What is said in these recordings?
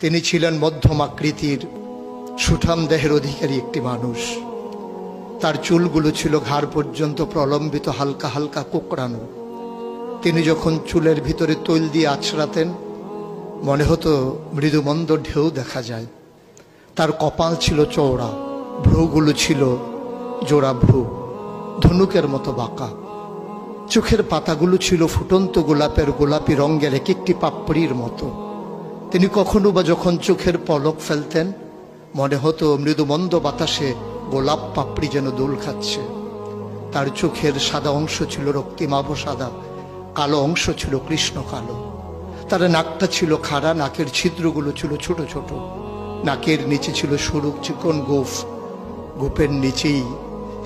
তিনি ছিলেন মধ্যম আকৃতির সুঠাম দেহের অধিকারী একটি মানুষ। তার চুলগুলো ছিল ঘাড় পর্যন্ত প্রলম্বিত, হালকা হালকা কোঁকড়ানো। তিনি যখন চুলের ভিতরে তৈল দিয়ে আছড়াতেন মনে হতো মৃদুমন্দ ঢেউ দেখা যায়। তার কপাল ছিল চওড়া, ভ্রুগুলো ছিল জোড়া ভ্রু, ধনুকের মতো বাঁকা। চোখের পাতাগুলো ছিল ফুটন্ত গোলাপের গোলাপি রঙের এক একটি পাপড়ির মতো। তিনি কখনো বা যখন চোখের পলক ফেলতেন মনে হতো মৃদুমন্দ বাতাসে গোলাপ পাপড়ি যেন দোল খাচ্ছে। তার চোখের সাদা অংশ ছিল রক্তিমাভ সাদা, কালো অংশ ছিল কৃষ্ণ কালো। তার নাকটা ছিল খাড়া, নাকের ছিদ্রগুলো ছিল ছোট ছোট। নাকের নিচে ছিল সরু চিকন গোঁফ, গোঁফের নিচেই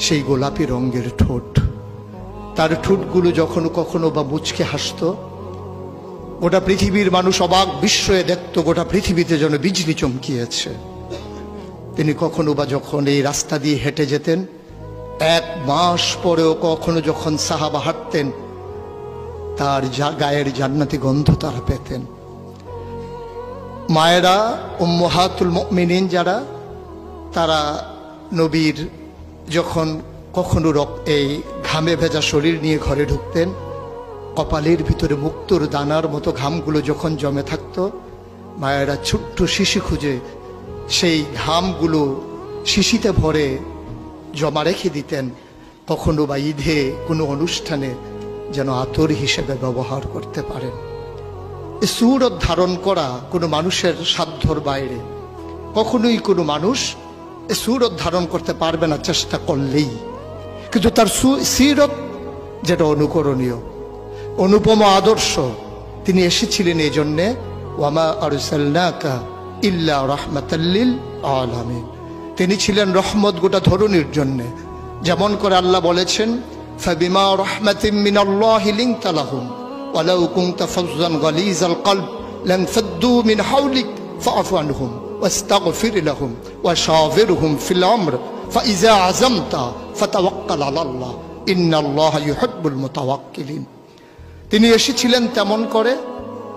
সেই গোলাপি রঙের ঠোঁট। তার ঠোঁটগুলো যখন কখনো বা মুচকে হাসত, গোটা পৃথিবীর মানুষ অবাক বিস্ময়ে দেখত গোটা পৃথিবীতে যেন বিজলি চমকিয়েছে। তিনি কখনো বা যখন এই রাস্তা দিয়ে হেঁটে যেতেন, 1 মাস পরেও কখনো যখন সাহাবা হাঁটতেন তার গায়ের জান্নাতি গন্ধ তারা পেতেন। মায়েরা উম্মাহাতুল মুমিনিন যারা, তারা নবীর যখন কখনো এই ঘামে ভেজা শরীর নিয়ে ঘরে ঢুকতেন, কপালের ভিতরে মুক্তোর দানার মতো ঘামগুলো যখন জমে থাকত, মায়েরা ছোট্ট শিশি খুঁজে সেই ঘামগুলো শিশিতে ভরে জমা রেখে দিতেন, কখনো বা ঈদে কোনো অনুষ্ঠানে যেন আতর হিসেবে ব্যবহার করতে পারেন। এই সুরত ধারণ করা কোনো মানুষের সাধ্যর বাইরে। কখনোই কোনো মানুষ এই সুরত ধারণ করতে পারবে না চেষ্টা করলেই। কিন্তু তার সিরত যেটা অনুকরণীয়, অনুপম আদর্শ, তিনি এসেছিলেন এই জন্যে ওয়ামা আরসালনাকা ইল্লা রাহমাতাল লিল আলামিন। তিনি ছিলেন রহমত গোটা ধরনীর জন্যে। যেমন করে আল্লাহ বলেছেন, ফাবিমা রাহমাতিন মিনাল্লাহি লিনতা লাহুম ওয়ালাউ কুনতা ফাজ্জান গালিজাল কলব লানফাদ্দু মিন হাওলিক ফাআফু আনহুম ওয়াস্তাগফির লাহুম ওয়াশাওিরহুম ফিল আমর ফাইযা আযামতা ফাতাওয়াক্কাল আলাল্লাহ ইন্নাল্লাহা ইউহিব্বুল মুতাওয়াক্কিলিন। তিনি এসেছিলেন তেমন করে।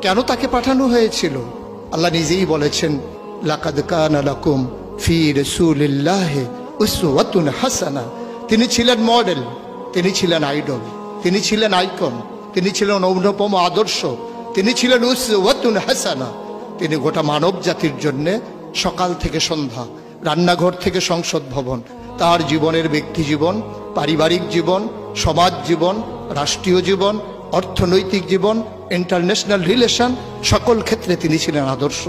কেন তাকে পাঠানো হয়েছিল? আল্লাহ নিজেই বলেছেন, লাকাদ কানা লাকুম ফি রাসূলিল্লাহি উসওয়াতুন হাসানা। তিনি ছিলেন মডেল, তিনি ছিলেন আইডল, তিনি ছিলেন আইকন, তিনি ছিলেন অনুপম আদর্শ, তিনি ছিলেন উসওয়াতুন হাসানা। তিনি গোটা মানব জাতির জন্য সকাল থেকে সন্ধ্যা, রান্নাঘর থেকে সংসদ ভবন, তার জীবনের ব্যক্তি জীবন, পারিবারিক জীবন, সমাজ জীবন, রাষ্ট্রীয় জীবন, অর্থনৈতিক জীবন, ইন্টারন্যাশনাল রিলেশন, সকল ক্ষেত্রে তিনি ছিলেন আদর্শ।